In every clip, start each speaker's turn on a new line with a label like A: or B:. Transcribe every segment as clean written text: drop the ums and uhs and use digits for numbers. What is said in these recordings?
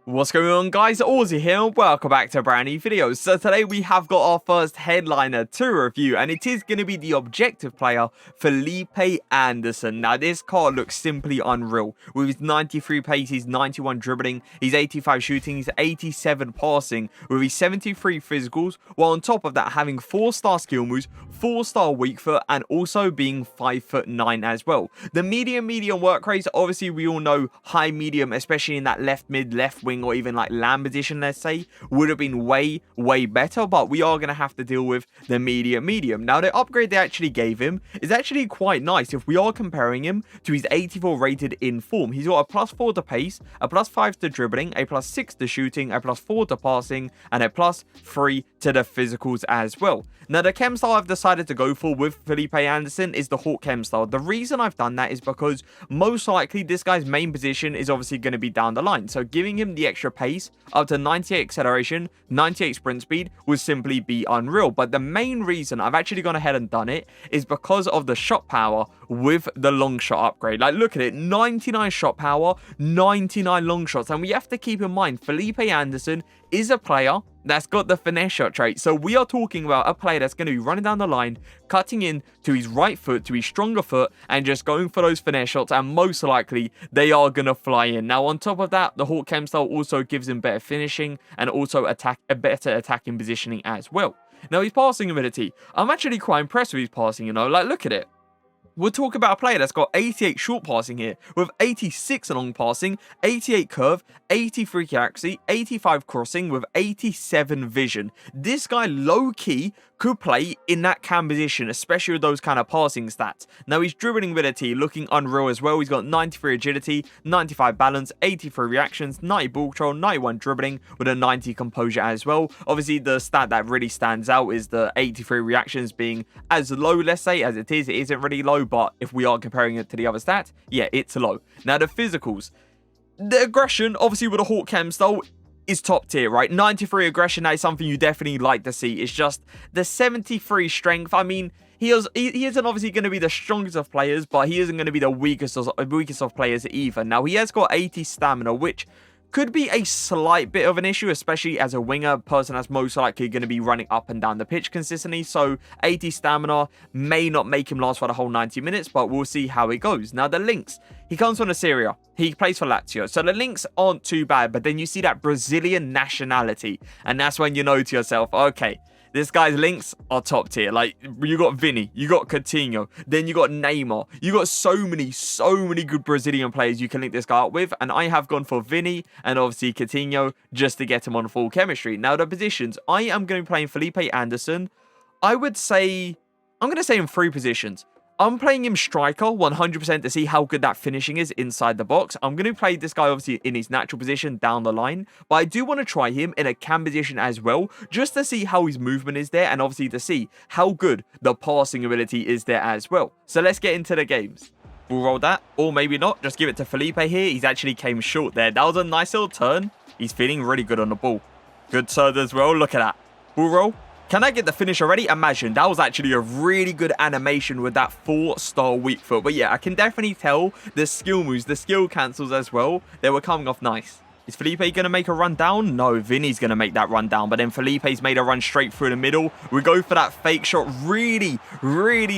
A: What's going on, guys? Aussie here and welcome back to a brand new video. So today we have got our first headliner to review, and it is going to be the objective player Felipe Anderson. Now this card looks simply unreal with his 93 pace, his 91 dribbling, his 85 shooting, his 87 passing, with his 73 physicals, while on top of that having 4-star skill moves, 4-star weak foot, and also being 5'9" as well. The medium work rates, obviously we all know high medium, especially in that left mid, left wing, or even like land position, let's say, would have been way better, but we are going to have to deal with the medium. Now the upgrade they actually gave him is actually quite nice if we are comparing him to his 84 rated in form. He's got a +4 to pace, a +5 to dribbling, a +6 to shooting, a +4 to passing, and a +3 to the physicals as well. Now the chem style I've decided to go for with Felipe Anderson is the Hawk chem style. The reason I've done that is because most likely this guy's main position is obviously going to be down the line, so giving him the extra pace up to 98 acceleration, 98 sprint speed would simply be unreal. But the main reason I've actually gone ahead and done it is because of the shot power with the long shot upgrade. Like, look at it, 99 shot power, 99 long shots, and we have to keep in mind Felipe Anderson is a player that's got the finesse shot trait. So we are talking about a player that's going to be running down the line, cutting in to his right foot, to his stronger foot, and just going for those finesse shots, and most likely they are going to fly in. Now on top of that, the Hawk chem style also gives him better finishing and also a better attacking positioning as well. Now his passing ability, I'm actually quite impressed with his passing, you know, like look at it. We'll talk about a player that's got 88 short passing here, with 86 long passing, 88 curve, 83 accuracy, 85 crossing, with 87 vision. This guy low-key could play in that cam position, especially with those kind of passing stats. Now his dribbling ability looking unreal as well. He's got 93 agility, 95 balance, 83 reactions, 90 ball control, 91 dribbling, with a 90 composure as well. Obviously the stat that really stands out is the 83 reactions being as low, let's say, as it is. It isn't really low, but if we are comparing it to the other stats, yeah, it's low. Now the physicals, the aggression, obviously with a Hawk chem style, is top tier, right? 93 aggression, that is something you definitely like to see. It's just the 73 strength. I mean, he isn't obviously going to be the strongest of players, but he isn't going to be the weakest of players either. Now he has got 80 stamina, which could be a slight bit of an issue, especially as a winger, person that's most likely going to be running up and down the pitch consistently. So 80 stamina may not make him last for the whole 90 minutes, but we'll see how it goes. Now the links, he comes from Syria. He plays for Lazio. So the links aren't too bad, but then you see that Brazilian nationality, and that's when you know to yourself, okay, this guy's links are top tier. Like, you got Vini, you got Coutinho, then you got Neymar. You got so many good Brazilian players you can link this guy up with. And I have gone for Vini and obviously Coutinho just to get him on full chemistry. Now, the positions, I am going to be playing Felipe Anderson. I'm going to say in 3 positions. I'm playing him striker 100% to see how good that finishing is inside the box. I'm going to play this guy obviously in his natural position down the line, but I do want to try him in a cam position as well, just to see how his movement is there and obviously to see how good the passing ability is there as well. So let's get into the games. We'll roll that, or maybe not. Just give it to Felipe here. He's actually came short there. That was a nice little turn. He's feeling really good on the ball. Good turn as well. Look at that. Ball roll. Can I get the finish already? Imagine, that was actually a really good animation with that 4-star weak foot. But yeah, I can definitely tell the skill moves, the skill cancels as well, they were coming off nice. Is Felipe going to make a run down? No, Vini's going to make that run down. But then Felipe's made a run straight through the middle. We go for that fake shot. Really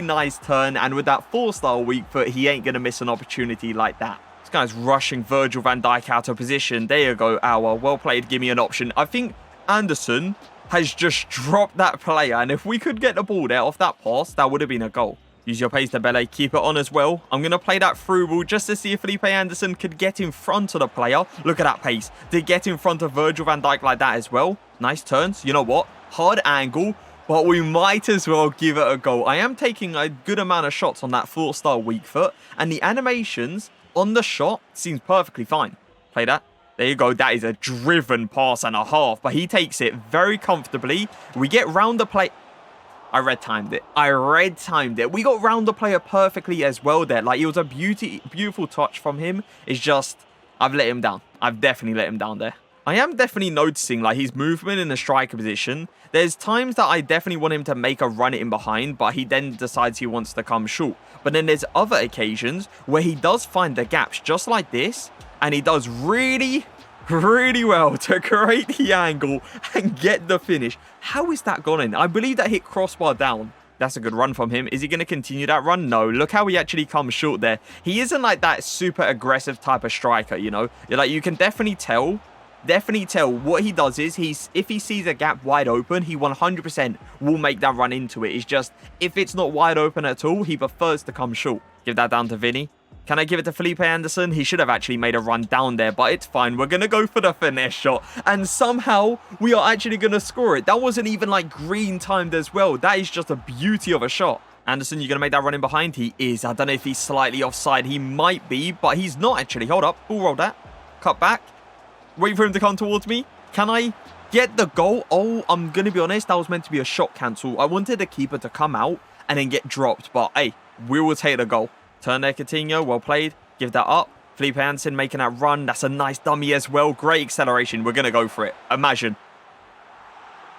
A: nice turn. And with that 4-star weak foot, he ain't going to miss an opportunity like that. This guy's rushing Virgil van Dijk out of position. There you go, Our. Well played. Give me an option. I think Anderson has just dropped that player, and if we could get the ball there off that pass, that would have been a goal. Use your pace to Belay, keep it on as well. I'm going to play that through ball just to see if Felipe Anderson could get in front of the player. Look at that pace to get in front of Virgil van Dijk like that as well. Nice turns. You know what? Hard angle, but we might as well give it a go. I am taking a good amount of shots on that 4-star weak foot, and the animations on the shot seems perfectly fine. Play that. There you go. That is a driven pass and a half, but he takes it very comfortably. We get round the play. I red timed it. We got round the player perfectly as well there. Like, it was a beautiful touch from him. It's just, I've let him down. I've definitely let him down there. I am definitely noticing like his movement in the striker position. There's times that I definitely want him to make a run in behind, but he then decides he wants to come short. But then there's other occasions where he does find the gaps just like this, and he does really really well to create the angle and get the finish. How is that gone in? I believe that hit crossbar down. That's a good run from him. Is he going to continue that run? No. Look how he actually comes short there. He isn't like that super aggressive type of striker, you know. Like, you can definitely tell what he does is if he sees a gap wide open, he 100% will make that run into it. It's just, if it's not wide open at all, he prefers to come short. Give that down to Vinny. Can I give it to Felipe Anderson? He should have actually made a run down there, but it's fine. We're going to go for the finesse shot, and somehow we are actually going to score it. That wasn't even like green timed as well. That is just a beauty of a shot. Anderson, you're going to make that run in behind? He is. I don't know if he's slightly offside. He might be, but he's not actually. Hold up. Ball roll that. Cut back. Wait for him to come towards me. Can I get the goal? Oh, I'm going to be honest. That was meant to be a shot cancel. I wanted the keeper to come out and then get dropped, but hey, we will take the goal. Turn there, Coutinho. Well played. Give that up. Felipe Anderson making that run. That's a nice dummy as well. Great acceleration. We're going to go for it. Imagine.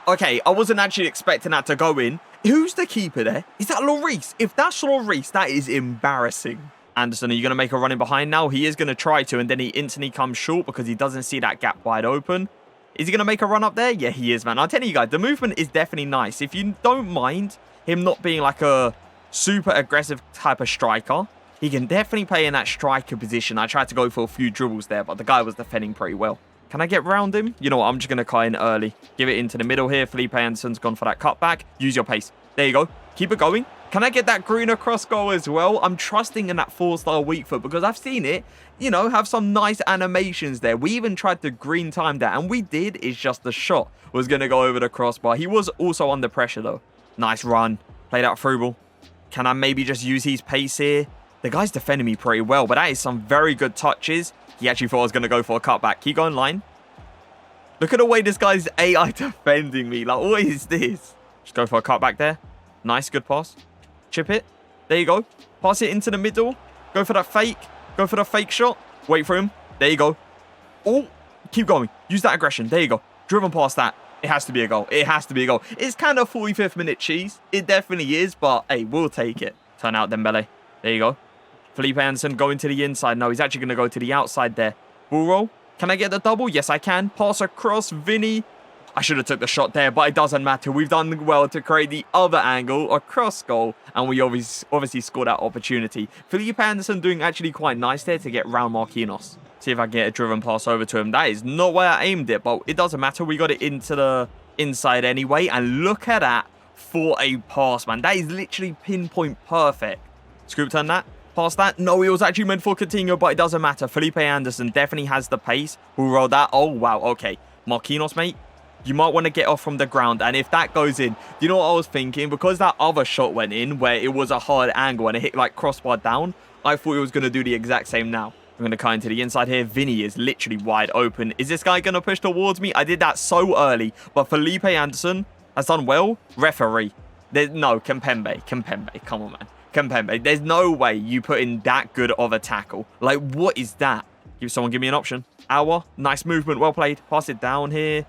A: Okay, I wasn't actually expecting that to go in. Who's the keeper there? Is that Lloris? If that's Lloris, that is embarrassing. Anderson, are you going to make a run in behind now? He is going to try to, and then he instantly comes short because he doesn't see that gap wide open. Is he going to make a run up there? Yeah, he is, man. I'll tell you guys, the movement is definitely nice. If you don't mind him not being like a super aggressive type of striker, he can definitely play in that striker position. I tried to go for a few dribbles there, but the guy was defending pretty well. Can I get round him? You know what? I'm just going to cut in early. Give it into the middle here. Felipe Anderson's gone for that cutback. Use your pace. There you go. Keep it going. Can I get that green across goal as well? I'm trusting in that 4-star weak foot because I've seen it, you know, have some nice animations there. We even tried to green time that, and we did. It's just the shot was going to go over the crossbar. He was also under pressure, though. Nice run. Play that through ball. Can I maybe just use his pace here? The guy's defending me pretty well, but that is some very good touches. He actually thought I was going to go for a cutback. Keep going line. Look at the way this guy's AI defending me. Like, what is this? Just go for a cutback there. Nice, good pass. Chip it. There you go. Pass it into the middle. Go for that fake. Go for the fake shot. Wait for him. There you go. Oh, keep going. Use that aggression. There you go. Driven past that. It has to be a goal. It has to be a goal. It's kind of 45th minute cheese. It definitely is, but hey, we'll take it. Turn out Dembele. There you go. Felipe Anderson going to the inside. No, he's actually going to go to the outside there. Ball roll. Can I get the double? Yes, I can. Pass across. Vinny. I should have took the shot there, but it doesn't matter. We've done well to create the other angle across goal, and we obviously scored that opportunity. Felipe Anderson doing actually quite nice there to get round Marquinhos. See if I can get a driven pass over to him. That is not where I aimed it, but it doesn't matter. We got it into the inside anyway, and look at that for a pass, man. That is literally pinpoint perfect. Scoop turn that. Past that. No, it was actually meant for Coutinho, but it doesn't matter. Felipe Anderson definitely has the pace. We'll roll that. Oh, wow. Okay. Marquinhos, mate. You might want to get off from the ground. And if that goes in, you know what I was thinking? Because that other shot went in where it was a hard angle and it hit like crossbar down, I thought he was going to do the exact same now. I'm going to cut into the inside here. Vinny is literally wide open. Is this guy going to push towards me? I did that so early. But Felipe Anderson has done well. Referee. No, Kimpembe. Come on, man. Kimpembe. There's no way you put in that good of a tackle. Like, what is that? Someone give me an option. Hour. Nice movement. Well played. Pass it down here.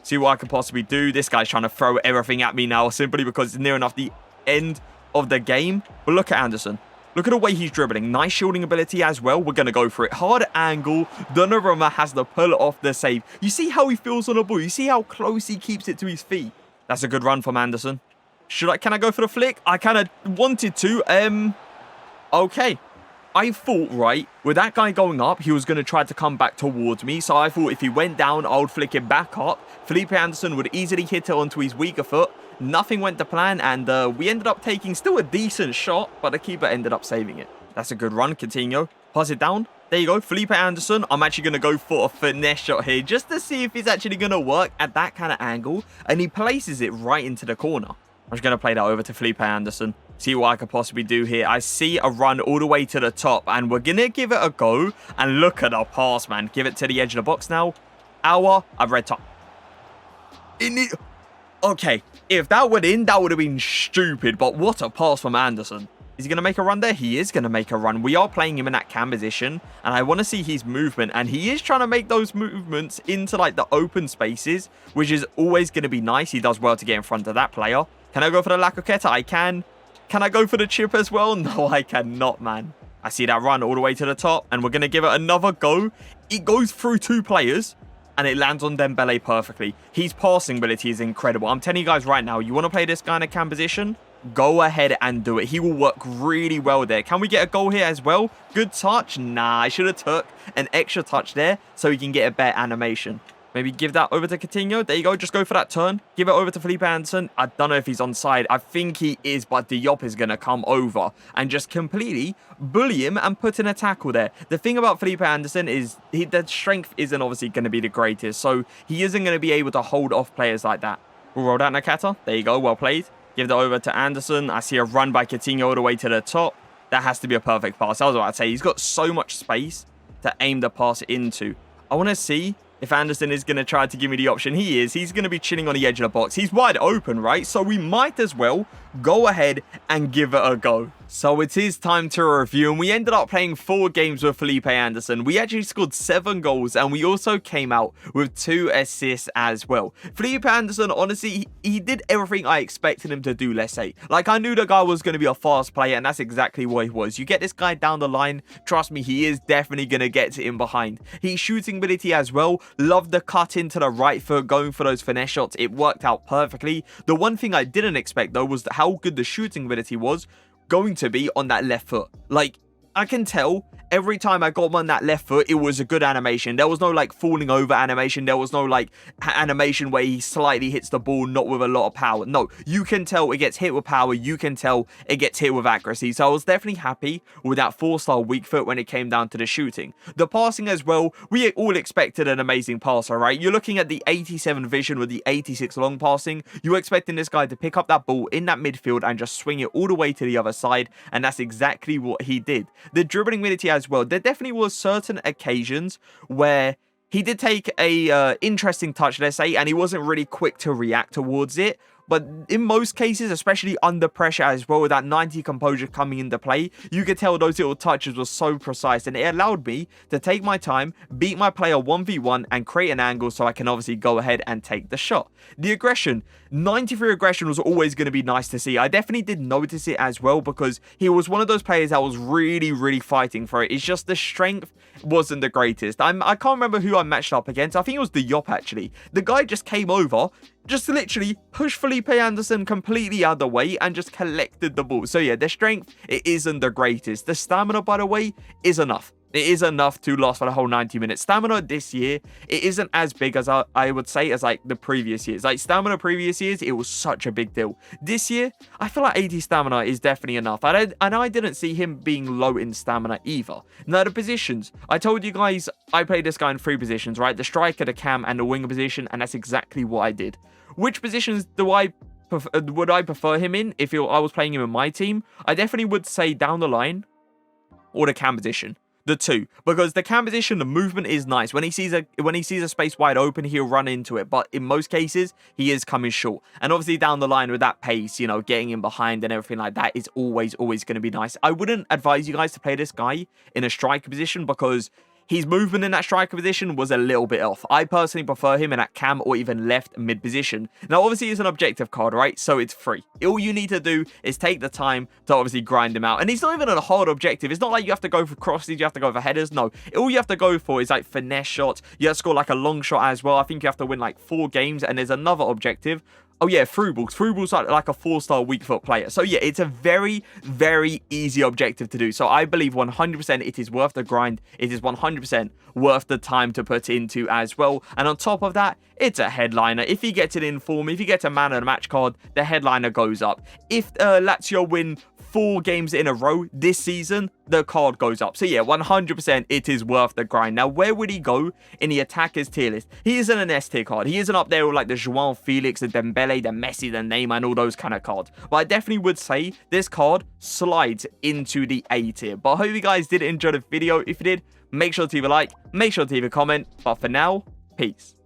A: See what I could possibly do. This guy's trying to throw everything at me now simply because it's near enough the end of the game. But look at Anderson. Look at the way he's dribbling. Nice shielding ability as well. We're going to go for it. Hard angle. Donnarumma has to pull off the save. You see how he feels on the ball. You see how close he keeps it to his feet. That's a good run from Anderson. Can I go for the flick? I kind of wanted to. Okay. I thought, right, with that guy going up, he was going to try to come back towards me. So I thought if he went down, I would flick it back up. Felipe Anderson would easily hit it onto his weaker foot. Nothing went to plan, and we ended up taking still a decent shot, but the keeper ended up saving it. That's a good run, Coutinho. Pass it down. There you go, Felipe Anderson. I'm actually going to go for a finesse shot here just to see if it's actually going to work at that kind of angle, and he places it right into the corner. I'm just going to play that over to Felipe Anderson. See what I could possibly do here. I see a run all the way to the top, and we're going to give it a go. And look at the pass, man. Give it to the edge of the box now. I've read top. Okay, if that went in, that would have been stupid. But what a pass from Anderson. Is he going to make a run there? He is going to make a run. We are playing him in that cam position, and I want to see his movement. And he is trying to make those movements into like the open spaces, which is always going to be nice. He does well to get in front of that player. Can I go for the LAKEY? I can. Can I go for the chip as well? No, I cannot, man. I see that run all the way to the top, and we're going to give it another go. It goes through 2 players, and it lands on Dembele perfectly. His passing ability is incredible. I'm telling you guys right now, you want to play this guy in a cam position? Go ahead and do it. He will work really well there. Can we get a goal here as well? Good touch? Nah, I should have took an extra touch there so he can get a better animation. Maybe give that over to Coutinho. There you go. Just go for that turn. Give it over to Felipe Anderson. I don't know if he's onside. I think he is, but Diop is going to come over and just completely bully him and put in a tackle there. The thing about Felipe Anderson is the strength isn't obviously going to be the greatest, so he isn't going to be able to hold off players like that. We'll roll that Nakata. There you go. Well played. Give that over to Anderson. I see a run by Coutinho all the way to the top. That has to be a perfect pass. I was about to say, he's got so much space to aim the pass into. I want to see if Anderson is going to try to give me the option. He is. He's going to be chilling on the edge of the box. He's wide open, right? So we might as well go ahead and give it a go. So it is time to review, and we ended up playing 4 games with Felipe Anderson. We actually scored 7 goals, and we also came out with 2 assists as well. Felipe Anderson, honestly, he did everything I expected him to do, let's say. Like, I knew the guy was going to be a fast player, and that's exactly what he was. You get this guy down the line, trust me, he is definitely going to get to in behind. His shooting ability as well, loved the cut into the right foot, going for those finesse shots. It worked out perfectly. The one thing I didn't expect, though, was how good the shooting ability was going to be on that left foot. Like, I can tell every time I got him on that left foot, it was a good animation. There was no like falling over animation. There was no like animation where he slightly hits the ball, not with a lot of power. No, you can tell it gets hit with power. You can tell it gets hit with accuracy. So I was definitely happy with that 4-star weak foot when it came down to the shooting. The passing as well, we all expected an amazing passer, right? You're looking at the 87 vision with the 86 long passing. You're expecting this guy to pick up that ball in that midfield and just swing it all the way to the other side. And that's exactly what he did. The dribbling ability as well, there definitely was certain occasions where he did take a interesting touch, let's say, and he wasn't really quick to react towards it. But in most cases, especially under pressure as well, with that 90 composure coming into play, you could tell those little touches were so precise, and it allowed me to take my time, beat my player 1v1 and create an angle so I can obviously go ahead and take the shot. The aggression, 93 aggression was always going to be nice to see. I definitely did notice it as well because he was one of those players that was really fighting for it. It's just the strength wasn't the greatest. I can't remember who I matched up against. I think it was Diop actually. The guy just came over, just literally pushed Felipe Anderson completely out of the way and just collected the ball. So yeah, the strength, it isn't the greatest. The stamina, by the way, is enough. It is enough to last for the whole 90 minutes. Stamina this year, it isn't as big as I would say as like the previous years. Like stamina previous years, it was such a big deal. This year, I feel like 80 stamina is definitely enough. And I didn't see him being low in stamina either. Now the positions, I told you guys I played this guy in 3 positions, right? The striker, the cam, and the winger position, and that's exactly what I did. Which positions would I prefer him in if I was playing him in my team? I definitely would say down the line or the cam position. The 2, because the cam position, the movement is nice. When he sees a space wide open, he'll run into it. But in most cases, he is coming short. And obviously down the line with that pace, you know, getting in behind and everything like that is always going to be nice. I wouldn't advise you guys to play this guy in a striker position because his movement in that striker position was a little bit off. I personally prefer him in that cam or even left mid position. Now, obviously, it's an objective card, right? So it's free. All you need to do is take the time to obviously grind him out. And it's not even a hard objective. It's not like you have to go for crosses, you have to go for headers. No, all you have to go for is like finesse shots. You have to score like a long shot as well. I think you have to win like 4 games. And there's another objective. Oh yeah, through balls. Through balls are like a 4-star weak foot player. So yeah, it's a very easy objective to do. So I believe 100% it is worth the grind. It is 100% worth the time to put into as well. And on top of that, it's a headliner. If he gets it in form, if he gets a man of the match card, the headliner goes up. If Lazio win 4 games in a row this season, the card goes up. So yeah, 100% it is worth the grind. Now, where would he go in the attackers tier list? He isn't an S tier card. He isn't up there with like the João Felix, the Dembele, the Messi, the Neymar, and all those kind of cards. But I definitely would say this card slides into the A tier. But I hope you guys did enjoy the video. If you did, make sure to leave a like, make sure to leave a comment. But for now, peace.